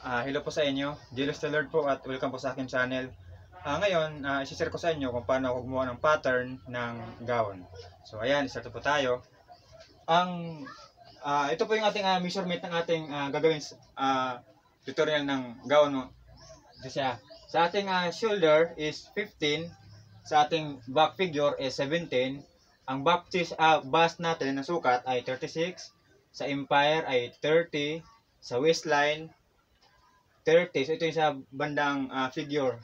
Hello po sa inyo. Julius the Lord po at welcome po sa akin channel. Ngayon, isi-share ko sa inyo kung paano ako gumawa ng pattern ng gown. So ayan, start po tayo. Ito po yung ating measurement ng ating gagawin tutorial ng gown. Ito siya. Sa ating shoulder is 15, sa ating back figure is 17, ang back bust natin na sukat ay 36, sa empire ay 30, sa waistline 30. So ito yung sa bandang figure.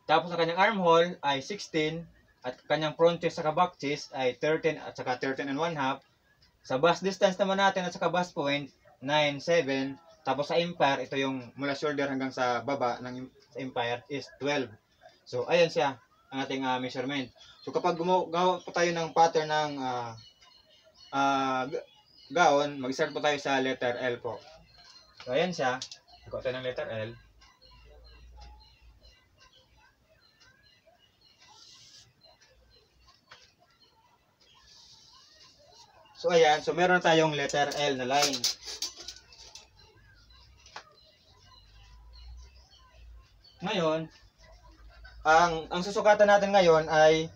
Tapos sa kanyang armhole ay 16 at kanyang front chest sa back chest ay 13 at saka 13 and 1/2. Sa bust distance naman natin at saka bust point 9, 7. Tapos sa empire, ito yung mula shoulder hanggang sa baba ng empire is 12. So ayan siya ang ating measurement. So kapag gumawa po tayo ng pattern ng gown, mag-start po tayo sa letter L po. So ayan siya. Ikuha tayo ng letter L. So ayan, so meron tayong letter L na line. Ngayon, ang susukatan natin ngayon ay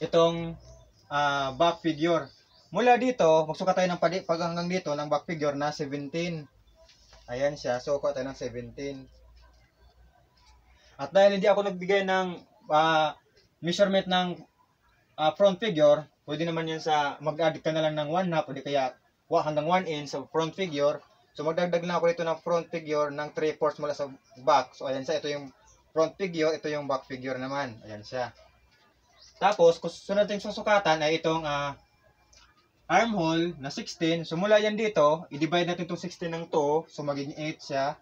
itong back figure. Mula dito, magsukat tayo ng pag hanggang dito ng back figure na 17. Ayan siya, sukat tayo ng 17. At dahil hindi ako nagbigay ng measurement ng front figure, pwede naman yan sa mag-add ka na lang ng 1/2 o di kaya hanggang 1 inch sa front figure. So magdagdag na ako dito ng front figure ng 3/4 mula sa back. So ayan siya, ito yung front figure, ito yung back figure naman. Ayan siya. Tapos, sunod natin susukatan ay itong armhole na 16. So mula yan dito, i-divide natin itong 16 ng 2. So magiging 8 siya.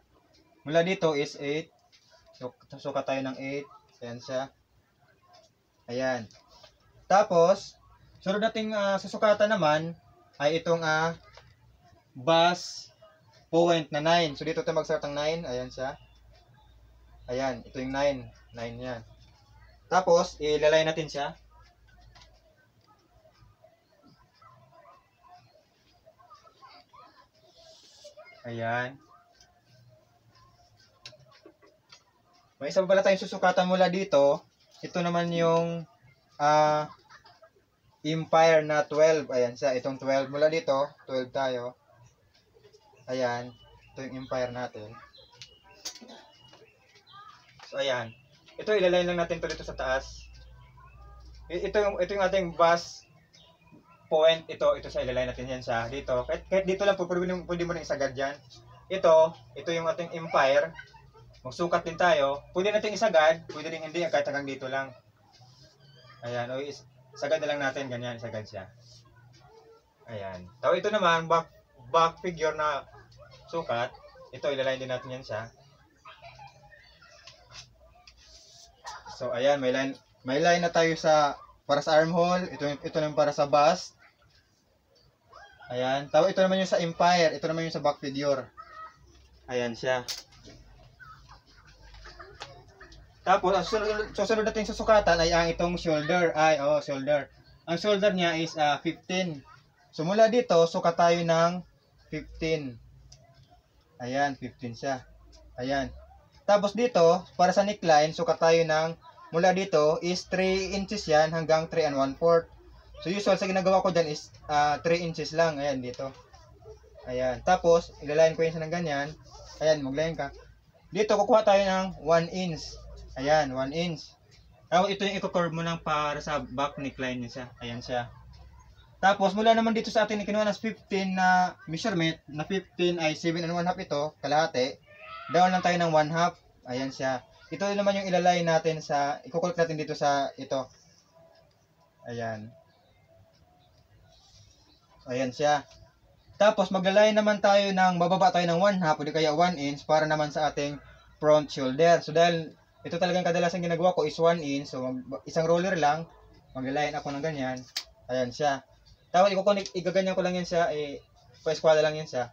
Mula dito is 8. So sukat tayo ng 8. Ayan siya. Ayan. Tapos, sunod nating susukatan naman ay itong bust point na 9. So dito tayo mag-start ng 9. Ayan siya. Ayan, ito yung 9. 9 yan. Tapos, ilalay natin siya. Ayan. May isa pa pala tayong susukatan mula dito. Ito naman yung empire na 12. Ayan siya. Itong 12. Mula dito, 12 tayo. Ayan. Ito yung empire natin. So, ayan. Ito, ilalay lang natin ito dito sa taas. Ito yung ating bust point. Ito sa ilalay natin yan sa dito. Kahit dito lang po, pwede mo rin isagad dyan. Ito yung ating empire. Magsukat din tayo. Pwede natin isagad, pwede rin hindi, kahit hanggang dito lang. Ayan, o isagad na lang natin, ganyan, isagad siya. Ayan. Tapos ito naman, back figure na sukat. Ito, ilalay din natin yan siya. So, ayan, may line na tayo para sa armhole. Ito naman para sa bust. Ayan. Tapos ito naman yung sa empire. Ito naman yung sa back figure. Ayan siya. Tapos, ang susunod natin susukatan ay ang itong shoulder. Shoulder. Ang shoulder niya is 15. So, mula dito, sukat tayo ng 15. Ayan, 15 siya. Ayan. Tapos dito, para sa neckline, sukat tayo ng, mula dito is 3 inches yan hanggang 3 and 1/4. So usual sa ginagawa ko dyan is 3 inches lang. Ayan, dito. Ayan. Tapos, ilalayan ko yun siya ng ganyan. Ayan, maglayan ka. Dito, kukuha tayo ng 1 inch. Ayan, 1 inch. Tapos ito yung i-curve mo lang para sa back neckline niya siya. Ayan siya. Tapos, mula naman dito sa atin, kinuha ng 15 na measurement, na 15 ay 7 and 1/2 ito, kalahati. Down lang tayo ng 1/2. Ayan siya. Ito naman yung ilalay natin sa, ikukulot natin dito sa ito. Ayan. Ayan siya. Tapos maglalay naman tayo ng, bababa tayo ng 1/2 o di kaya 1 inch para naman sa ating front shoulder. So dahil ito talagang kadalasan ginagawa ko is 1 inch. So isang roller lang, maglalayin ako ng ganyan. Ayan siya. Tapos igaganyan ko lang yan siya, pa-squad lang yan siya.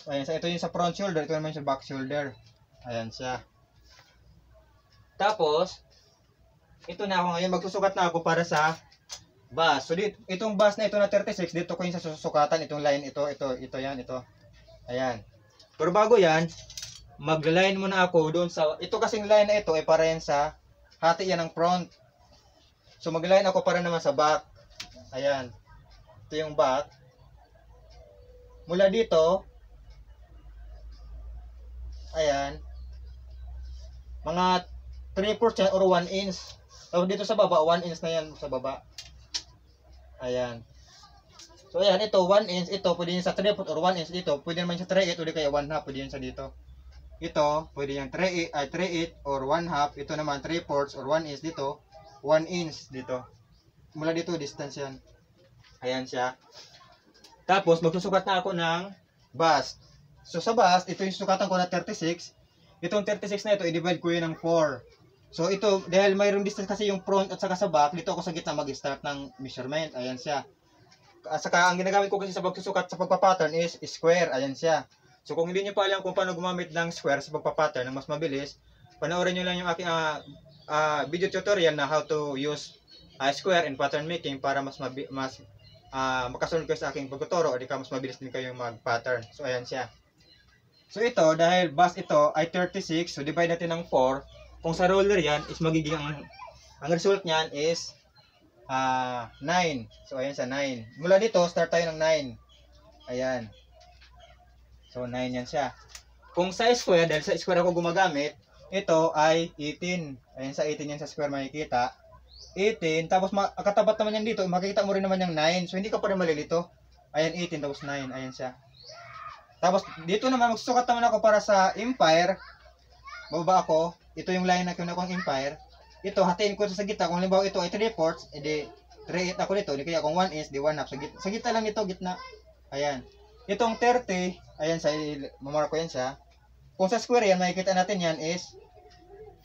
Ayan siya. Ito yung sa front shoulder, ito naman yung sa back shoulder. Ayan siya. Tapos, ito na ako ngayon, magsusukat na ako para sa bus. So, itong bus na ito na 36, dito ko yung sa susukatan, itong line, ito yan, ito. Ayan. Pero bago yan, mag-line muna ako doon sa, ito kasing line na ito ay para yan sa, hati yan ng front. So mag-line ako para naman sa back. Ayan. Ito yung back. Mula dito, ayan, mga 3% or 1 inch. Tapos dito sa baba, 1 inch na yan sa baba. Ayan. So ayan, ito 1 inch, ito pwede yun sa 3 or 1 inch dito. Pwede naman sa 3/8 o di kaya 1/2, pwede yun sa dito. Ito, pwede yung 3/8 or 1/2. Ito naman 3/4 or 1 inch dito. 1 inch dito. Mula dito, distance yan. Ayan siya. Tapos, magsusukat na ako ng bust. So, sa bust, ito yung sukatan ko na 36. Itong 36 na ito, i-divide ko yun ng 4. So, ito, dahil mayroong distance kasi yung front at saka sa back, dito ako sa gitna mag-start ng measurement. Ayan siya. At saka, ang ginagamit ko kasi sa pagsusukat sa pagpapattern is square. Ayan siya. So, kung hindi nyo pa alam kung paano gumamit ng square sa pagpapattern ng mas mabilis, panoorin nyo lang yung aking video tutorial na how to use square in pattern making para makasunod kayo sa aking pagtuturo o di ka mas mabilis din kayo mag-pattern. So, ayan siya. So, ito, dahil bust ito ay 36, so divide natin ng 4. Kung sa roller yan, is magiging, ang result niyan is 9. So, ayan sa 9. Mula dito, start tayo ng 9. Ayan. So, 9 yan siya. Kung sa square, dahil sa square ako gumagamit, ito ay 18. Ayan sa 18 yan sa square makikita. 18, tapos katapat naman yan dito, makikita mo rin naman yung 9. So, hindi ka pa rin malilito. Ayan, 18 tapos 9. Ayan siya. Tapos, dito naman, magsusukat naman ako para sa empire. Bababa ako. Ito yung line na kinuha kong empire. Ito, hatiin ko sa gitna. Kung halimbawa ito ay 3/4, edi 3/8 ako dito. Di kaya kung 1 inch, di 1/2. Sa gitna lang ito, gitna. Ayan. Itong 30, ayan, mamark ko yan siya. Kung sa square yan, makikita natin yan is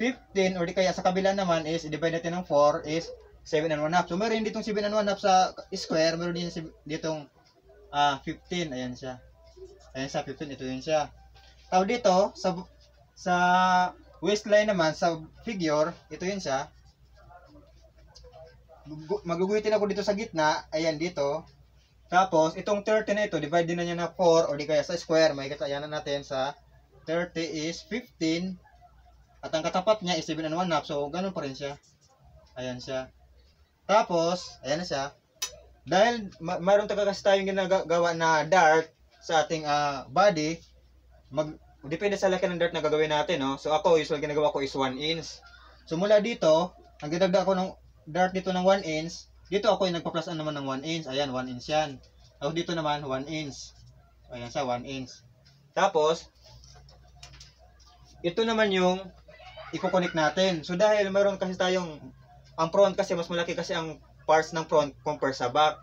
15 or di kaya sa kabila naman is i-divide natin ng 4 is 7 and 1/2. So meron ditong 7 and 1/2 sa square, meron din ditong 15. Ayan siya. Ayan siya 15, ito yun siya. Tapos dito sa waistline naman sa figure, ito yun siya. Maguguhitin ako dito sa gitna, ayan dito. Tapos itong 30 na ito, divide din na niya na 4 or di kaya sa square, makikita yan natin sa 30 is 15. At ang katapat niya is 7 and 1/2. So, ganun pa rin siya. Ayan siya. Tapos, ayan na siya. Dahil mayroon kasi tayong ginagawa na dart sa ating body, depende sa laki ng dart na gagawin natin. No? So, ako, usually ginagawa ko is 1 inch. So, mula dito, ang ginagdag ko ng dart dito ng 1 inch, dito ako yung nagpa-plus naman ng 1 inch. Ayan, 1 inch yan. Tapos dito naman, 1 inch. Ayan siya, 1 inch. Tapos, ito naman yung i-connect natin. So dahil meron kasi tayong, ang front kasi mas malaki kasi ang parts ng front compare sa back.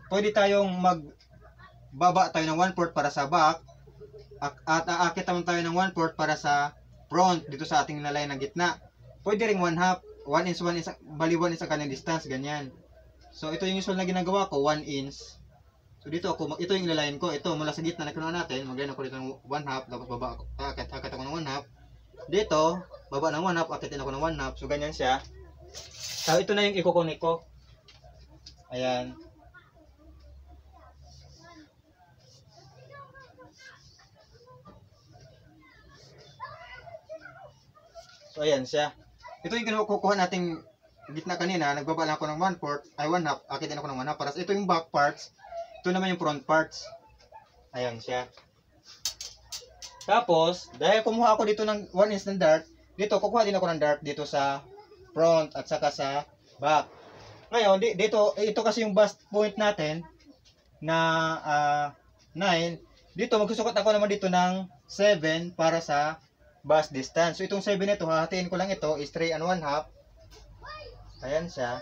Pwede tayong magbaba tayo ng 1/4 para sa back at aakit naman tayo ng 1/4 para sa front dito sa ating lalay ng gitna. Pwede ring 1/2, 1 inch, 1 inch, bali 1 inch ang kanyang distance, ganyan. So ito yung usual na ginagawa ko, 1 inch. So dito ako, ito yung lalayan ko, ito mula sa gitna na kinuha natin, maglayan ako dito ng 1/2, tapos baba ako, akit ako ng 1/2. Dito, baba ng 1/2, akitin ako ng 1/2. So, ganyan siya. So, ito na yung i-connect ko. Ayan. So, ayan siya. Ito yung kinukuha nating gitna kanina. Nagbaba lang ako ng 1/4, ay 1/2, akitin ako ng 1/2. Para ito yung back parts. Ito naman yung front parts. Ayan siya. Tapos, dahil kumuha ako dito ng 1 inch ng dart, dito, kukuha din ako ng dart dito sa front at saka sa back. Ngayon, dito, ito kasi yung bust point natin na 9. Dito, magsusukat ako naman dito ng 7 para sa bust distance. So, itong 7 nito, hahatiin ko lang ito is 3 and 1/2. Ayan siya.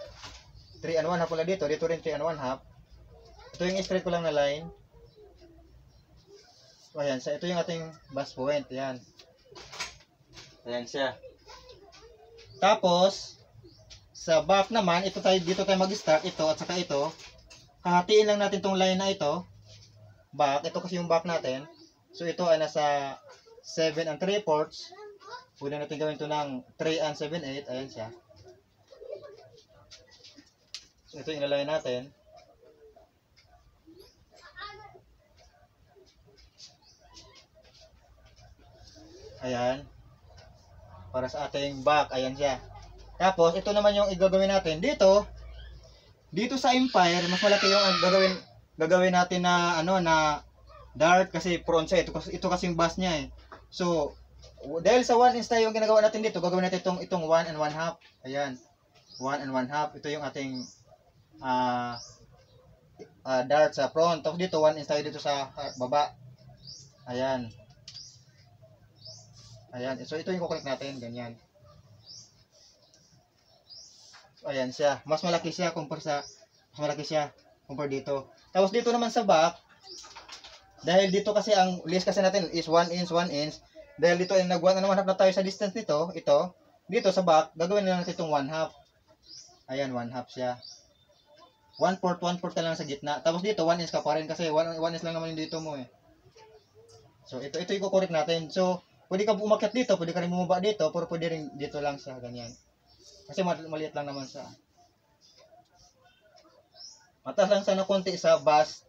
3 and 1/2 pala dito. Dito rin 3 and 1/2. Ito yung straight ko lang na line. So, ayan siya. Ito yung ating bust point. Ayan. Ayan siya. Tapos, sa back naman, dito tayo mag-start. Ito at saka ito. Hahatiin lang natin tong line na ito. Back. Ito kasi yung back natin. So, ito ay nasa 7 and 3/4. Pwede natin gawin ito ng 3 and 7/8. Ayan siya. So, ito yung ilalagay natin. Ayan. Para sa ating back. Ayan siya. Tapos, ito naman yung igagawin natin. Dito sa Empire, mas malaki yung gagawin natin na, na dart kasi front siya. Ito kasi yung bus niya eh. So, dahil sa 1 inch tayo yung ginagawa natin dito, gagawin natin itong 1 and 1/2. Ayan. 1 and 1/2. Ito yung ating dart sa front. Tapos dito, 1 inch tayo dito sa baba. Ayan. Ayan. So, ito yung kukulik natin. Ganyan. So, ayan siya. Mas malaki siya kumpara dito. Tapos dito naman sa back, dahil dito kasi ang list kasi natin is 1 inch, 1 inch. Dahil dito ay nag-1 and 1/2 na tayo sa distance nito, dito sa back, gagawin na lang natin itong 1/2. Ayan, 1/2 siya. 1/4 na lang sa gitna. Tapos dito, 1 inch ka pa rin kasi 1 inch lang naman yung dito mo eh. So, ito yung kukorek natin. So, pwede ka umakyat dito, pwede ka rin bumaba dito, pero pwede rin dito lang siya, ganyan. Kasi maliit lang naman siya. Mataas lang sana konti sa bust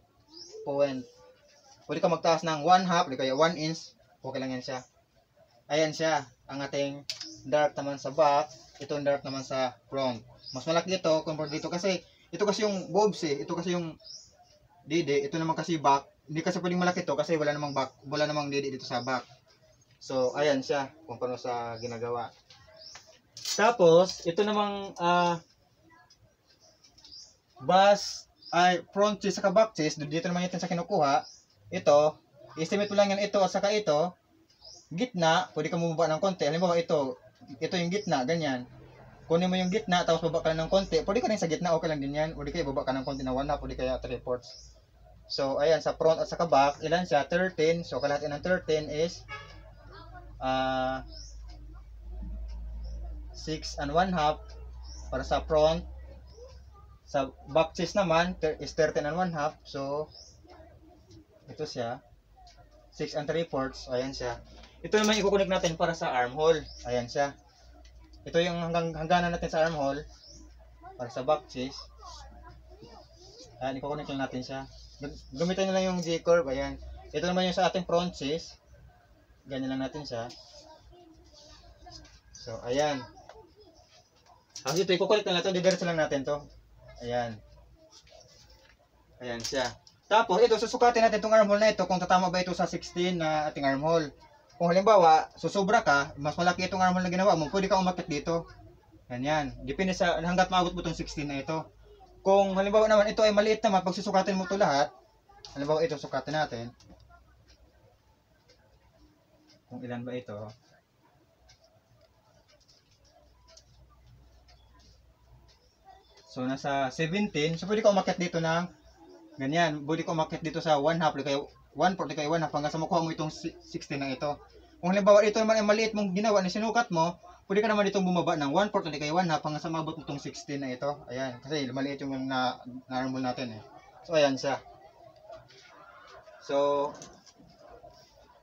point. Pwede ka magtaas ng 1/2, pwede kaya 1 inch, okay lang yan siya. Ayan siya, ang ating dart naman sa back, itong dart naman sa front. Mas malaki ito compare dito kasi, ito kasi yung bobs eh, ito kasi yung dede, ito naman kasi back. Hindi kasi pwedeng malaki ito kasi wala namang dede dito sa back. So, ayan siya, kung paano sa ginagawa. Tapos, ito namang front chest saka back chest, dito naman ito sa kinukuha. Ito, estimate mo lang yan ito at saka ito. Gitna, pwede ka bumaba ng konti. Halimbawa ito yung gitna, ganyan. Kunin mo yung gitna, tapos baba ka ng konti. Pwede ka rin sa gitna, okay lang din yan. Pwede kaya baba ka ng konti na 1/2, pwede kaya 3/4. So, ayan, sa front at saka back, ilan siya? 13. So, kalahati ng 13 is 6 and 1/2 para sa front. Sa back chest naman is 13 and 1/2. So, ito siya. 6 and 3/4. Ayan siya. Ito naman i-connect natin para sa armhole. Ayan siya. Ito yung hangganan natin sa armhole para sa back chest. Ayan, i-connect lang natin siya. Gamitin na lang yung J-curve. Ayan. Ito naman yung sa ating front chest. Ganyan lang natin siya. So, ayan. Tapos ito, i-connect lang natin. Didiretso lang natin to. Ayan. Ayan siya. Tapos, ito, susukatin natin itong armhole na ito kung tatama ba ito sa 16 na ating armhole. Kung halimbawa, susubra ka, mas malaki itong armhole na ginawa mo, pwede ka umakyat dito. Ganyan. Depende sa hanggat maabot mo itong 16 na ito. Kung halimbawa naman, ito ay maliit naman, pag susukatin mo ito lahat, halimbawa ito, sukatin natin. Kung ilan ba ito. So, nasa 17. So, pwede ka umakyat dito ng ganyan. Pwede ka umakyat dito sa 1/2. Kaya 1/4 kaya 1/2 hanggang sa makuha mo itong 16 na ito. Kung halimbawa ito naman ay maliit mong ginawa na sinukat mo, pwede ka naman itong bumaba ng 1/4 kaya 1/2 hanggang sa mabot mo itong 16 na ito. Ayan. Kasi maliit yung na-armhole natin eh. So, ayan siya. So,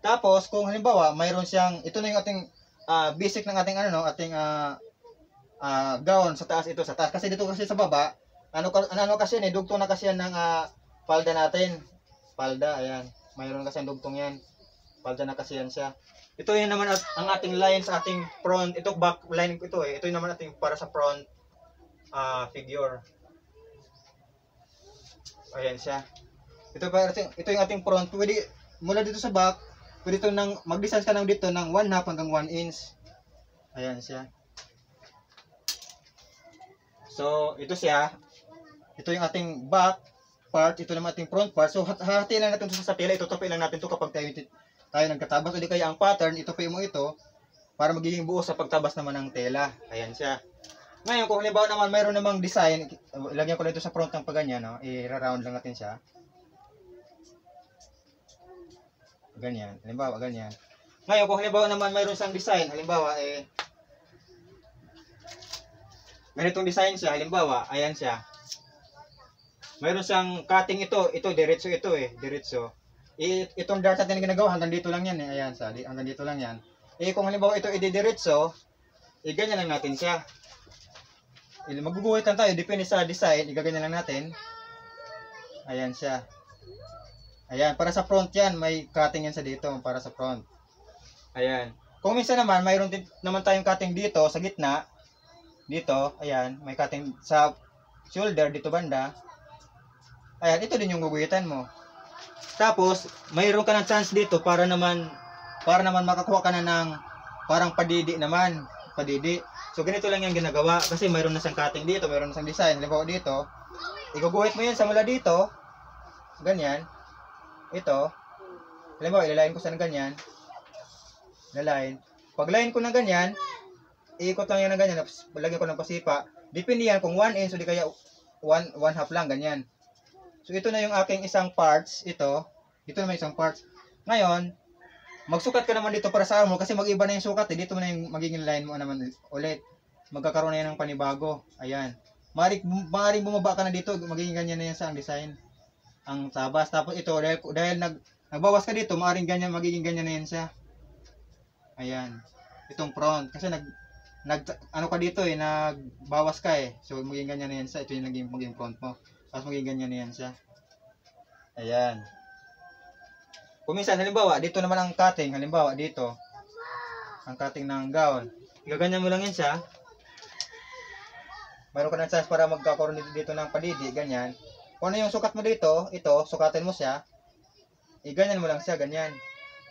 tapos, kung halimbawa, mayroon siyang, ito na yung ating basic ng ating ating gown sa taas ito, sa taas. Kasi dito kasi sa baba, ano kasi yan, dugtong na kasi yan ng palda natin. Palda, ayan. Mayroon kasi ang dugtong yan. Palda na kasi yan siya. Ito yun naman ang ating line sa ating front. Ito back line ko ito eh. Ito yun naman ating para sa front figure. Ayan siya. Ito yung ating front. Pwede, mula dito sa back, pwede ito mag-distance ka dito ng 1/2 hanggang 1 inch. Ayan siya. So, ito siya. Ito yung ating back part. Ito naman ating front part. So, hati lang natin ito sa tela. Itutupi lang natin ito kapag tayo nagkatabas. O di kaya ang pattern, itupi mo ito para magiging buo sa pagtabas naman ng tela. Ayan siya. Ngayon, kung halimbawa naman mayroon namang design, ilagyan ko na ito sa front ng paganyan. No? I-round lang natin siya. Ganyan. Halimbawa, ganyan. Ngayon, kung halimbawa naman mayroon siyang design, halimbawa, ganitong design siya, halimbawa, ayan siya. Mayroon siyang cutting ito, diretso ito diretso. Itong dart natin na ginagawa, hanggang dito lang yan ayan, hanggang dito lang yan. Kung halimbawa ito i-diretso, ganyan lang natin siya. Maguguhit lang tayo, depende sa design, igaganyan lang natin. Ayan siya. Ayan, para sa front yan, may cutting yan sa dito, para sa front. Ayan. Kung minsan naman, mayroon din naman tayong cutting dito sa gitna. Dito, ayan, may cutting sa shoulder dito banda. Ayan, ito din yung guguhitan mo. Tapos, mayroon ka ng chance dito para naman makakuha ka na ng parang padidi naman. Padidi. So, ganito lang yung ginagawa. Kasi mayroon na siyang cutting dito, mayroon na siyang design. Halimbawa dito, iguguhit mo yan sa mula dito. Ganyan. Ito. Halimbawa, ilalayin ko sa ganyan. Lalayin. Pag line ko na ganyan, iikot lang yan na ganyan. Lagyan ko ng pasipa. Depende yan kung 1 inch o di kaya 1 half lang, ganyan. So, ito na yung aking isang parts. Ito naman isang parts. Ngayon, magsukat ka naman dito para sa armor kasi mag-iba na yung sukat. Dito na yung magiging line mo naman ulit. Magkakaroon na yan ng panibago. Ayan. Maaaring bumaba ka na dito. Magiging ganyan na yan sa ang design. Ang tabas. Tapos ito, dahil nagbawas ka dito, maaaring ganyan, magiging ganyan na yan siya. Ayan. Itong front. Kasi ano ka dito eh, nagbawas ka eh. So, magiging ganyan na yan siya. Ito yung magiging front mo. Tapos magiging ganyan na yan siya. Ayan. Kung minsan, halimbawa, dito naman ang cutting. Halimbawa, dito. Ang cutting ng gown. Igaganyan mo lang yan siya. Mayroon ka ng chance para magkakaroon dito ng padidi. Ganyan. Kung ano yung sukat mo dito, ito, sukatin mo siya. Iganyan mo lang siya, ganyan.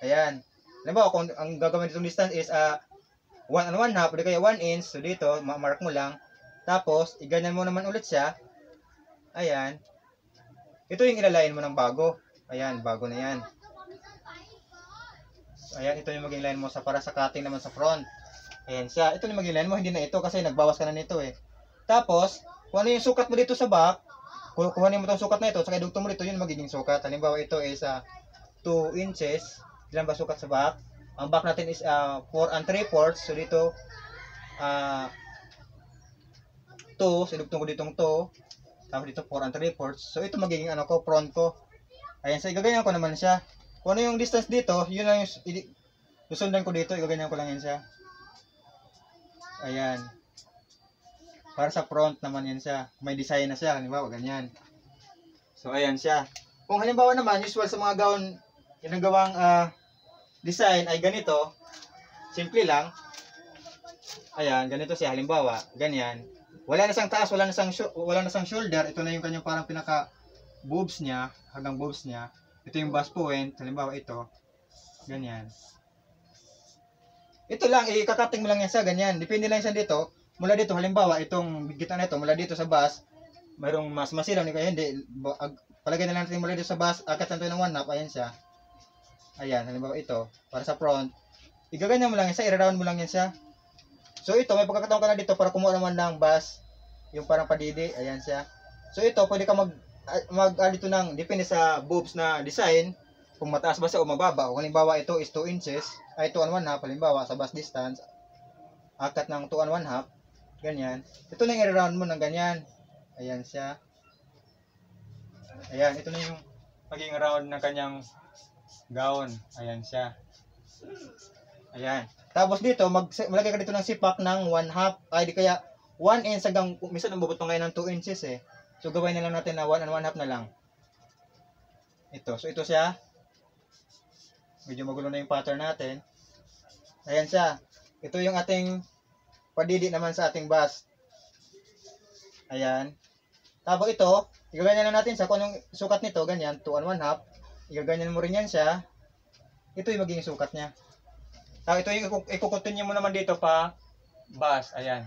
Ayan. Halimbawa, kung ang gagawin ditong distance is 1 and 1 half, o di kaya 1 inch. So, dito, mark mo lang. Tapos, iganyan mo naman ulit siya. Ayan. Ito yung ilalayin mo ng bago. Ayan, bago na yan. So, ayan, ito yung maging line mo para sa cutting naman sa front. Ayan siya. Ito yung maging line mo, hindi na ito kasi nagbawas ka na nito eh. Tapos, kung ano yung sukat mo dito sa back, kuhanin mo itong sukat na ito, saka idugtong mo dito, yun magiging sukat. Halimbawa, ito is 2 inches. Ilan ba sukat sa back? Ang back natin is 4 and 3/4. So, dito, 2. So, idugtong ko ditong 2. Tapos dito 4 and 3/4. So ito magiging front ko. Ayan, so igaganyan ko naman siya. Kung ano yung distance dito, yun lang yung susundan ko dito, igaganyan ko lang yan siya. Ayan. Para sa front naman yan siya. May design na siya, halimbawa ganyan. So ayan siya. Kung halimbawa naman, usual sa mga gown, ginagawang design ay ganito. Simple lang. Ayan, ganito siya, halimbawa, ganyan. Wala na siyang taas, wala na siyang shoulder. Ito na yung kanyang parang pinaka boobs niya, hanggang boobs niya. Ito yung bust point, halimbawa ito. Ganyan. Ito lang, ikakating mo lang yan siya, ganyan. Depende lang siya dito. Mula dito, halimbawa, itong gitna na ito, mula dito sa bust, mayroong mas masilaw, hindi. Palagay na lang natin mula dito sa bust, akat natin ng 1 half, ayan siya. Ayan, halimbawa ito, para sa front. Igaganyan mo lang yan siya, i-round mo lang yan siya. So ito, may pagkakataon ka na dito para kumuha naman ng bus, yung parang padidi, ayan siya. So ito, pwede ka mag-add dito ng, depende sa boobs na design, kung mataas ba siya o mababa. O halimbawa ito is 2 inches, ay 2 and 1 half, halimbawa sa bust distance, akat ng 2 and 1 half, ganyan. Ito na yung i-round mo ng ganyan. Ayan siya. Ayan, ito na yung maging round ng kanyang gown. Ayan siya. Ayan. Tapos dito, malagay ka dito ng sipak ng 1 half. Ay, di kaya 1 inch hanggang, minsan umabot pa ngayon ng 2 inches eh. So, gawin na lang natin na 1 and 1 half na lang. Ito. So, ito siya. Medyo magulo na yung pattern natin. Ayan siya. Ito yung ating padidi naman sa ating bust. Ayan. Tapos ito, igaganyan lang natin sa kung anong sukat nito, ganyan, 2 and 1 half. Igaganyan mo rin yan siya. Ito yung magiging sukat niya. Ito yung ikukontinue mo naman dito pa bust. Ayan.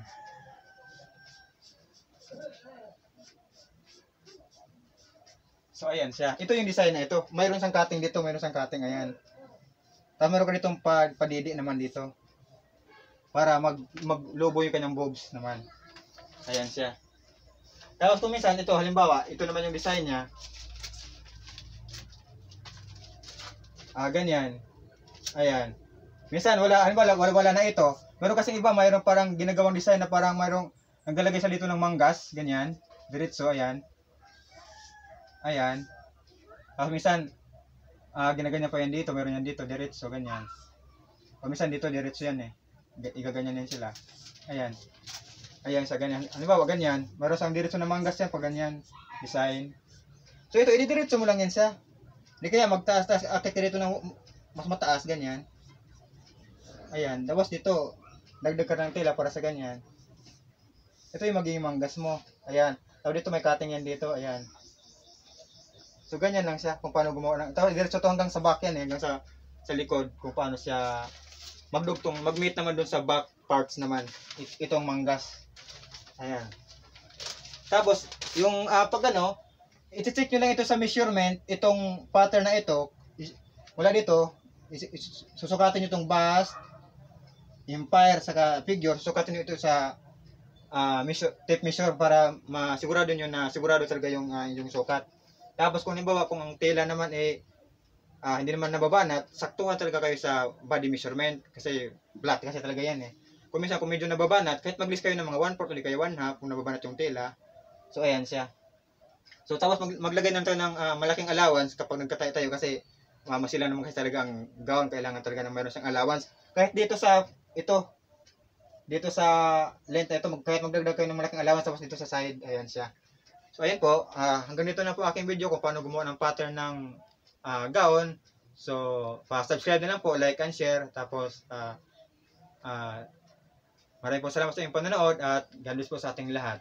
So, ayan siya. Ito yung design na ito. Mayroon siyang cutting dito. Mayroon siyang cutting. Ayan. Tapos mayroon ka ditong padidi naman dito. Para maglobo yung kanyang boobs naman. Ayan siya. Tapos kung minsan, ito halimbawa, ito naman yung design niya. Ganyan. Ayan. Minsan, wala na ito. Meron kasing iba, mayroon parang ginagawang design na parang mayroong naglalagay sa dito ng manggas. Ganyan. Diretso, ayan. Ayan. Tapos minsan, ginaganyan pa yan dito. Meron yan dito, diretso, ganyan. O minsan dito, diretso yan eh. Igaganyan yan sila. Ayan. Ayan sa ganyan. Halimbawa, ganyan. Meron sang diretso na manggas yan pag ganyan. Design. So ito, ididiretso mo lang yan siya. Hindi kaya magtaas-taas, akit dito ng mas mataas, ganyan. Ayan, tapos dito, dagdag ka ng tela para sa ganyan. Ito yung magiging manggas mo. Ayan. Tapos dito may cutting yan dito. Ayan. So ganyan lang siya kung paano gumawa ng. Tapos diretso to hanggang sa back yan hanggang sa likod kung paano siya magdugtong, mag-meet naman doon sa back parts naman. Itong manggas. Ayan. Tapos yung pag ano, i-check nyo lang ito sa measurement, itong pattern na ito, mula dito, susukatin nyo itong bust, empire, saka figure, susukatin nyo ito sa tape measure para masigurado nyo na sigurado talaga yung sukat. Tapos kung halimbawa kung ang tela naman hindi naman nababanat, saktuhan talaga kayo sa body measurement kasi flat kasi talaga yan eh. Kung minsan kung medyo nababanat, kahit mag-list kayo ng mga 1/4 o kaya 1/2 kung nababanat yung tela. So ayan siya. So tapos maglagay na tayo ng malaking allowance kapag nagkatayo tayo kasi masila naman kasi talaga ang gown, kailangan talaga ng mayroon siyang allowance. Kahit dito sa length na ito, kahit magdagdag kayo ng malaking allowance tapos dito sa side, ayan siya. So ayan po, hanggang dito na po aking video kung paano gumawa ng pattern ng gown. So pa-subscribe na lang po, like and share. Tapos maraming po salamat sa inyong panonood at God bless po sa ating lahat.